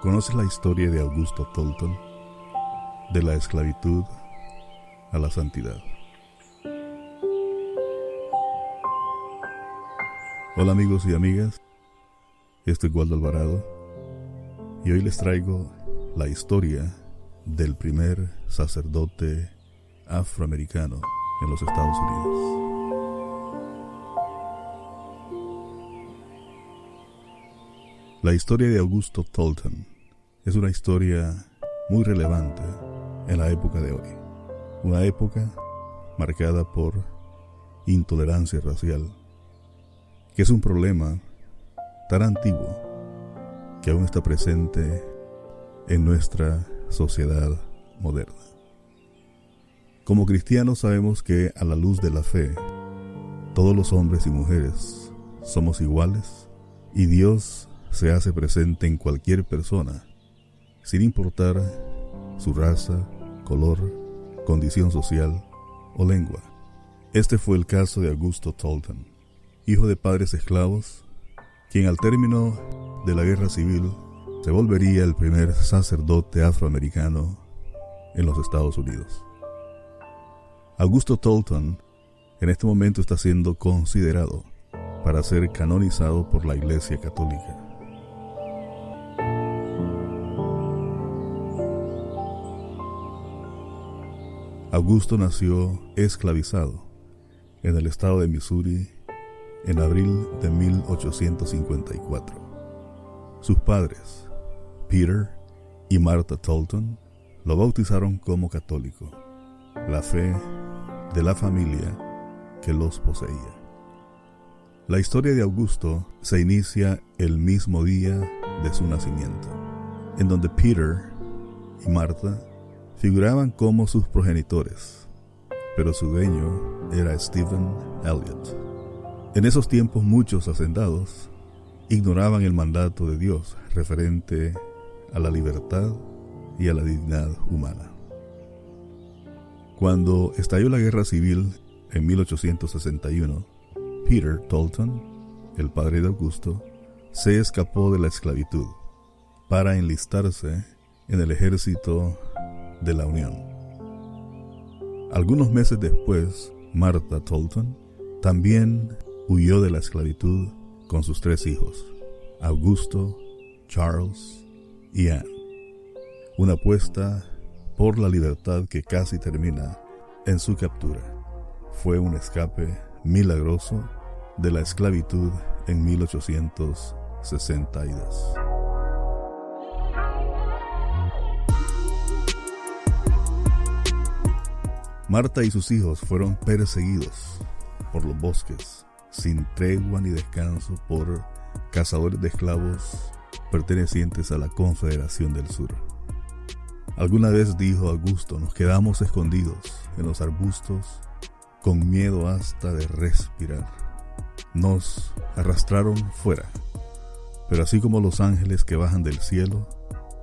¿Conoces la historia de Augusto Tolton? De la esclavitud a la santidad. Hola amigos y amigas, estoy Waldo Alvarado y hoy les traigo la historia del primer sacerdote afroamericano en los Estados Unidos. La historia de Augusto Tolton es una historia muy relevante en la época de hoy. Una época marcada por intolerancia racial, que es un problema tan antiguo que aún está presente en nuestra sociedad moderna. Como cristianos sabemos que a la luz de la fe, todos los hombres y mujeres somos iguales y Dios se hace presente en cualquier persona, sin importar su raza, color, condición social o lengua. Este fue el caso de Augusto Tolton, hijo de padres esclavos, quien al término de la guerra civil se volvería el primer sacerdote afroamericano en los Estados Unidos. Augusto Tolton en este momento está siendo considerado para ser canonizado por la Iglesia Católica. Augusto nació esclavizado en el estado de Missouri en abril de 1854. Sus padres, Peter y Martha Tolton, lo bautizaron como católico, la fe de la familia que los poseía. La historia de Augusto se inicia el mismo día de su nacimiento, en donde Peter y Martha figuraban como sus progenitores, pero su dueño era Stephen Elliott. En esos tiempos muchos hacendados ignoraban el mandato de Dios referente a la libertad y a la dignidad humana. Cuando estalló la guerra civil en 1861, Peter Tolton, el padre de Augusto, se escapó de la esclavitud para enlistarse en el ejército de la Unión. Algunos meses después, Martha Tolton también huyó de la esclavitud con sus 3 hijos, Augusto, Charles y Anne. Una apuesta por la libertad que casi termina en su captura. Fue un escape milagroso de la esclavitud en 1862. Martha y sus hijos fueron perseguidos por los bosques, sin tregua ni descanso, por cazadores de esclavos pertenecientes a la Confederación del Sur. Alguna vez dijo Augusto: nos quedamos escondidos en los arbustos con miedo hasta de respirar. Nos arrastraron fuera, pero así como los ángeles que bajan del cielo,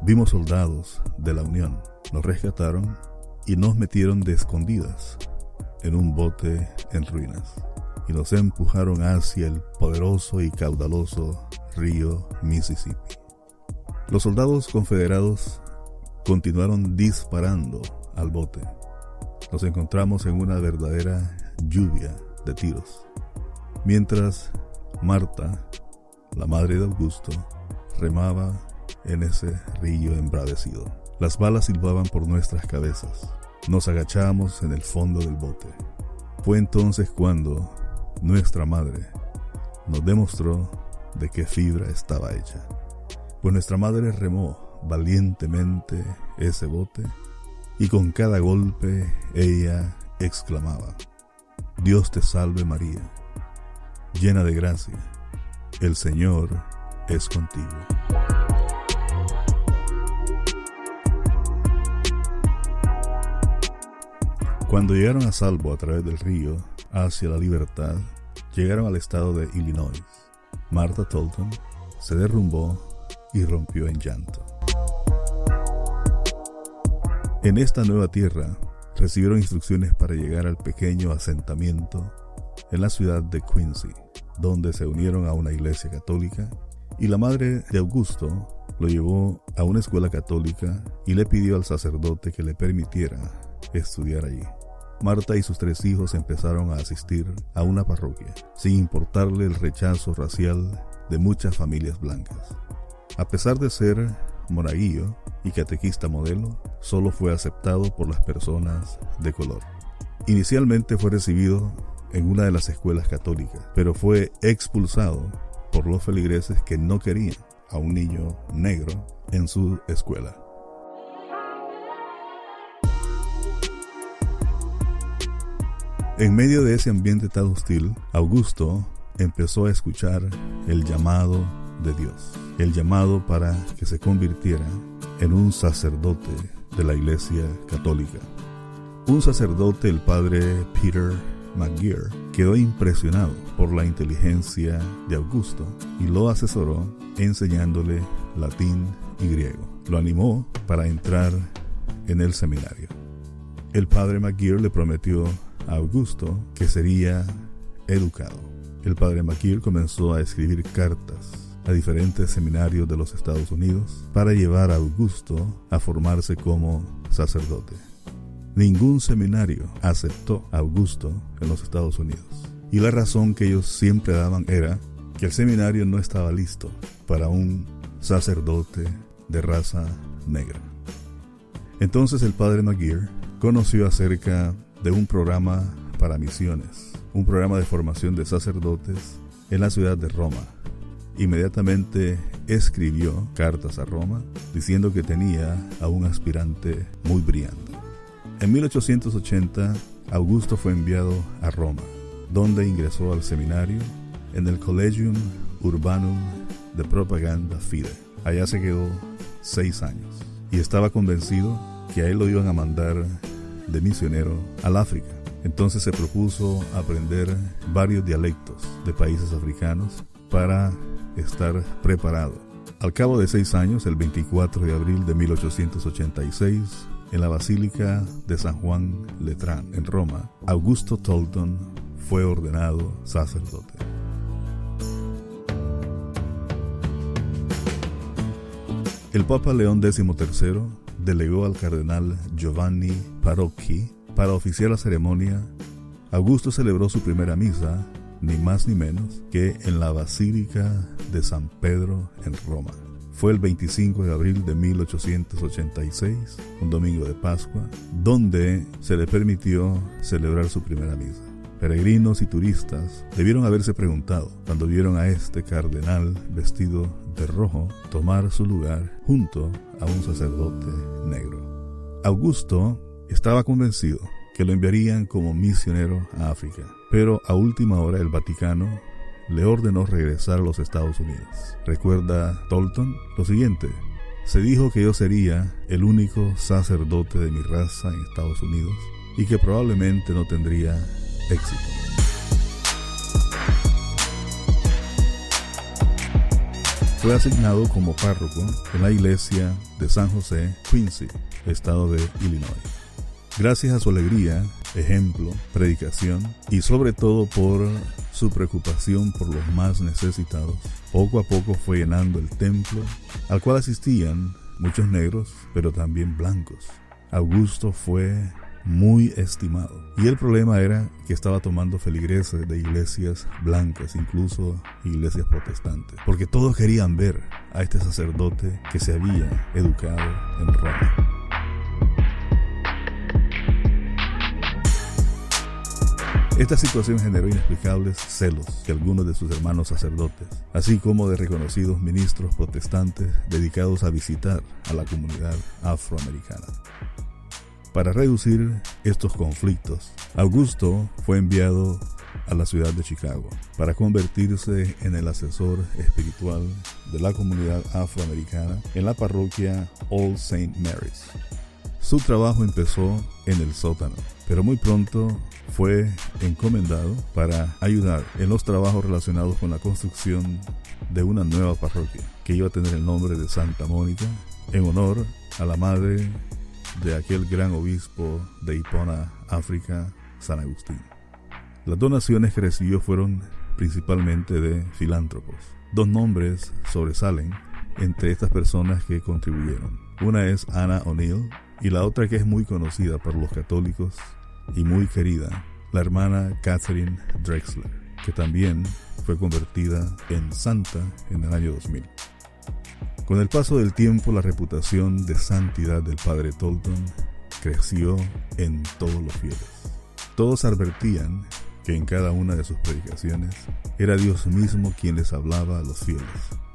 vimos soldados de la Unión. Nos rescataron y nos metieron de escondidas en un bote en ruinas y nos empujaron hacia el poderoso y caudaloso río Mississippi. Los soldados confederados continuaron disparando al bote. Nos encontramos en una verdadera lluvia de tiros, mientras Martha, la madre de Augusto, remaba en ese río embravecido. Las balas silbaban por nuestras cabezas. Nos agachamos en el fondo del bote. Fue entonces cuando nuestra madre nos demostró de qué fibra estaba hecha. Pues nuestra madre remó valientemente ese bote y con cada golpe ella exclamaba: Dios te salve María, llena de gracia, el Señor es contigo. Cuando llegaron a salvo a través del río hacia la libertad, llegaron al estado de Illinois. Martha Tolton se derrumbó y rompió en llanto. En esta nueva tierra recibieron instrucciones para llegar al pequeño asentamiento en la ciudad de Quincy, donde se unieron a una iglesia católica, y la madre de Augusto lo llevó a una escuela católica y le pidió al sacerdote que le permitiera estudiar allí. Marta y sus 3 hijos empezaron a asistir a una parroquia, sin importarle el rechazo racial de muchas familias blancas. A pesar de ser monaguillo y catequista modelo, solo fue aceptado por las personas de color. Inicialmente fue recibido en una de las escuelas católicas, pero fue expulsado por los feligreses que no querían a un niño negro en su escuela. En medio de ese ambiente tan hostil, Augusto empezó a escuchar el llamado de Dios, el llamado para que se convirtiera en un sacerdote de la Iglesia Católica. Un sacerdote, el padre Peter McGeer, quedó impresionado por la inteligencia de Augusto y lo asesoró enseñándole latín y griego. Lo animó para entrar en el seminario. El padre McGeer le prometió a Augusto que sería educado. El padre McGeer comenzó a escribir cartas a diferentes seminarios de los Estados Unidos para llevar a Augusto a formarse como sacerdote. Ningún seminario aceptó a Augusto en los Estados Unidos, y la razón que ellos siempre daban era que el seminario no estaba listo para un sacerdote de raza negra. Entonces el padre McGeer conoció acerca de un programa para misiones, un programa de formación de sacerdotes en la ciudad de Roma. Inmediatamente escribió cartas a Roma diciendo que tenía a un aspirante muy brillante. En 1880, Augusto fue enviado a Roma, donde ingresó al seminario en el Collegium Urbanum de Propaganda Fide. Allá se quedó 6 años y estaba convencido que a él lo iban a mandar de misionero al África. Entonces se propuso aprender varios dialectos de países africanos para estar preparado. Al cabo de 6 años, el 24 de abril de 1886, en la Basílica de San Juan Letrán, en Roma, Augusto Tolton fue ordenado sacerdote. El Papa León XIII delegó al cardenal Giovanni Parocchi para oficiar la ceremonia. Augusto celebró su primera misa, ni más ni menos que en la Basílica de San Pedro en Roma. Fue el 25 de abril de 1886, un domingo de Pascua, donde se le permitió celebrar su primera misa. Peregrinos y turistas debieron haberse preguntado cuando vieron a este cardenal vestido de rojo tomar su lugar junto a un sacerdote negro. Augusto estaba convencido que lo enviarían como misionero a África, pero a última hora el Vaticano le ordenó regresar a los Estados Unidos. Recuerda Tolton lo siguiente: se dijo que yo sería el único sacerdote de mi raza en Estados Unidos y que probablemente no tendría éxito. Fue asignado como párroco en la iglesia de San José, Quincy, estado de Illinois. Gracias a su alegría, ejemplo, predicación y sobre todo por su preocupación por los más necesitados, poco a poco fue llenando el templo al cual asistían muchos negros, pero también blancos. Augusto fue muy estimado, y el problema era que estaba tomando feligreses de iglesias blancas, incluso iglesias protestantes, porque todos querían ver a este sacerdote que se había educado en Roma. Esta situación generó inexplicables celos de algunos de sus hermanos sacerdotes, así como de reconocidos ministros protestantes dedicados a visitar a la comunidad afroamericana. Para reducir estos conflictos, Augusto fue enviado a la ciudad de Chicago para convertirse en el asesor espiritual de la comunidad afroamericana en la parroquia All St. Mary's. Su trabajo empezó en el sótano, pero muy pronto fue encomendado para ayudar en los trabajos relacionados con la construcción de una nueva parroquia que iba a tener el nombre de Santa Mónica, en honor a la madre de aquel gran obispo de Hipona, África, San Agustín. Las donaciones que recibió fueron principalmente de filántropos. 2 nombres sobresalen entre estas personas que contribuyeron. Una es Anna O'Neill y la otra, que es muy conocida por los católicos y muy querida, la hermana Catherine Drexler, que también fue convertida en santa en el año 2000. Con el paso del tiempo, la reputación de santidad del padre Tolton creció en todos los fieles. Todos advertían que en cada una de sus predicaciones era Dios mismo quien les hablaba a los fieles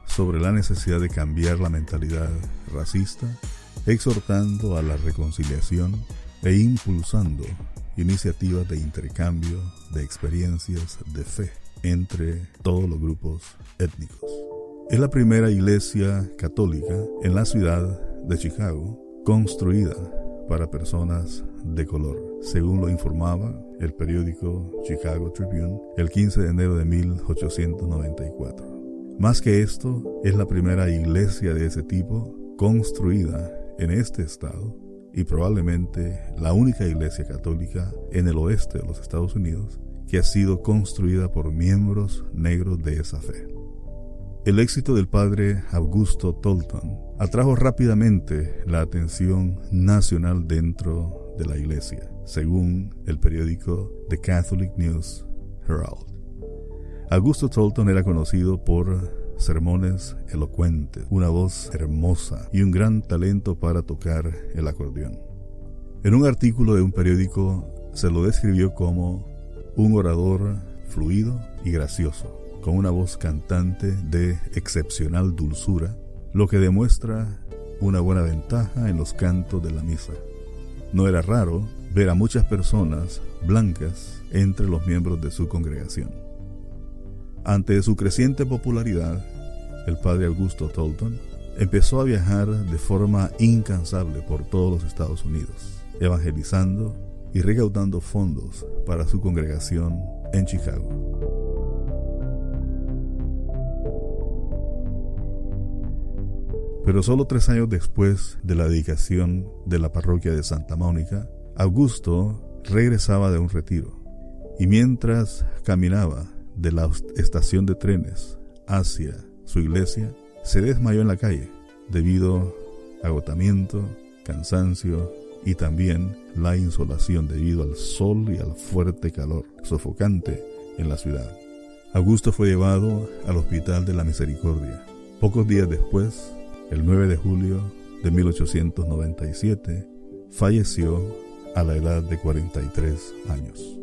sobre la necesidad de cambiar la mentalidad racista, exhortando a la reconciliación e impulsando iniciativas de intercambio de experiencias de fe entre todos los grupos étnicos. Es la primera iglesia católica en la ciudad de Chicago construida para personas de color, según lo informaba el periódico Chicago Tribune el 15 de enero de 1894. Más que esto, es la primera iglesia de ese tipo construida en este estado y probablemente la única iglesia católica en el oeste de los Estados Unidos que ha sido construida por miembros negros de esa fe. El éxito del padre Augusto Tolton atrajo rápidamente la atención nacional dentro de la iglesia, según el periódico The Catholic News Herald. Augusto Tolton era conocido por sermones elocuentes, una voz hermosa y un gran talento para tocar el acordeón. En un artículo de un periódico se lo describió como un orador fluido y gracioso, con una voz cantante de excepcional dulzura, lo que demuestra una buena ventaja en los cantos de la misa. No era raro ver a muchas personas blancas entre los miembros de su congregación. Ante su creciente popularidad, el padre Augusto Tolton empezó a viajar de forma incansable por todos los Estados Unidos, evangelizando y recaudando fondos para su congregación en Chicago. Pero solo 3 años después de la dedicación de la parroquia de Santa Mónica, Augusto regresaba de un retiro, y mientras caminaba de la estación de trenes hacia su iglesia, se desmayó en la calle debido a agotamiento, cansancio y también la insolación debido al sol y al fuerte calor sofocante en la ciudad. Augusto fue llevado al Hospital de la Misericordia. Pocos días después, el 9 de julio de 1897, falleció a la edad de 43 años.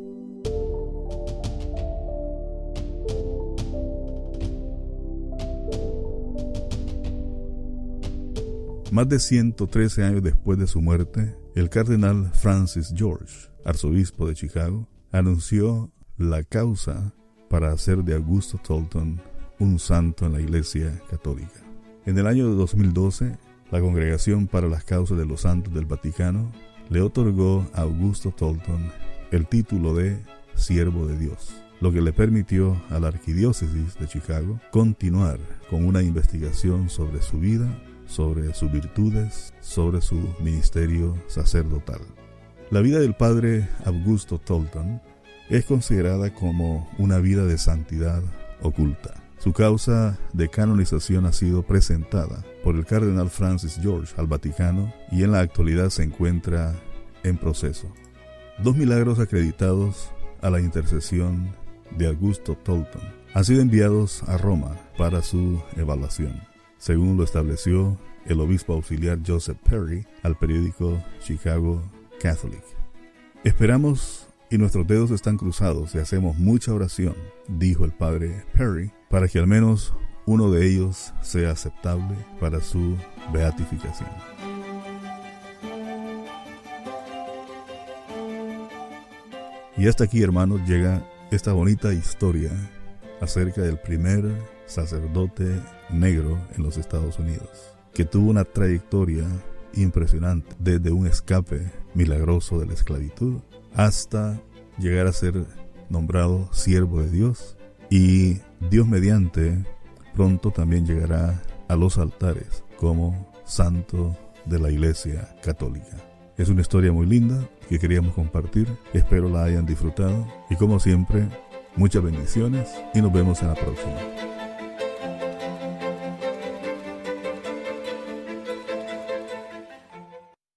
Más de 113 años después de su muerte, el cardenal Francis George, arzobispo de Chicago, anunció la causa para hacer de Augusto Tolton un santo en la Iglesia Católica. En el año de 2012, la Congregación para las Causas de los Santos del Vaticano le otorgó a Augusto Tolton el título de Siervo de Dios, lo que le permitió a la Arquidiócesis de Chicago continuar con una investigación sobre su vida, sobre sus virtudes, sobre su ministerio sacerdotal. La vida del padre Augusto Tolton es considerada como una vida de santidad oculta. Su causa de canonización ha sido presentada por el cardenal Francis George al Vaticano y en la actualidad se encuentra en proceso. 2 milagros acreditados a la intercesión de Augusto Tolton han sido enviados a Roma para su evaluación, según lo estableció el obispo auxiliar Joseph Perry al periódico Chicago Catholic. Esperamos y nuestros dedos están cruzados y hacemos mucha oración, dijo el padre Perry, para que al menos uno de ellos sea aceptable para su beatificación. Y hasta aquí, hermanos, llega esta bonita historia acerca del primer sacerdote negro en los Estados Unidos, que tuvo una trayectoria impresionante desde un escape milagroso de la esclavitud hasta llegar a ser nombrado siervo de Dios, y Dios mediante pronto también llegará a los altares como santo de la Iglesia Católica. Es una historia muy linda que queríamos compartir, espero la hayan disfrutado y como siempre, muchas bendiciones y nos vemos en la próxima.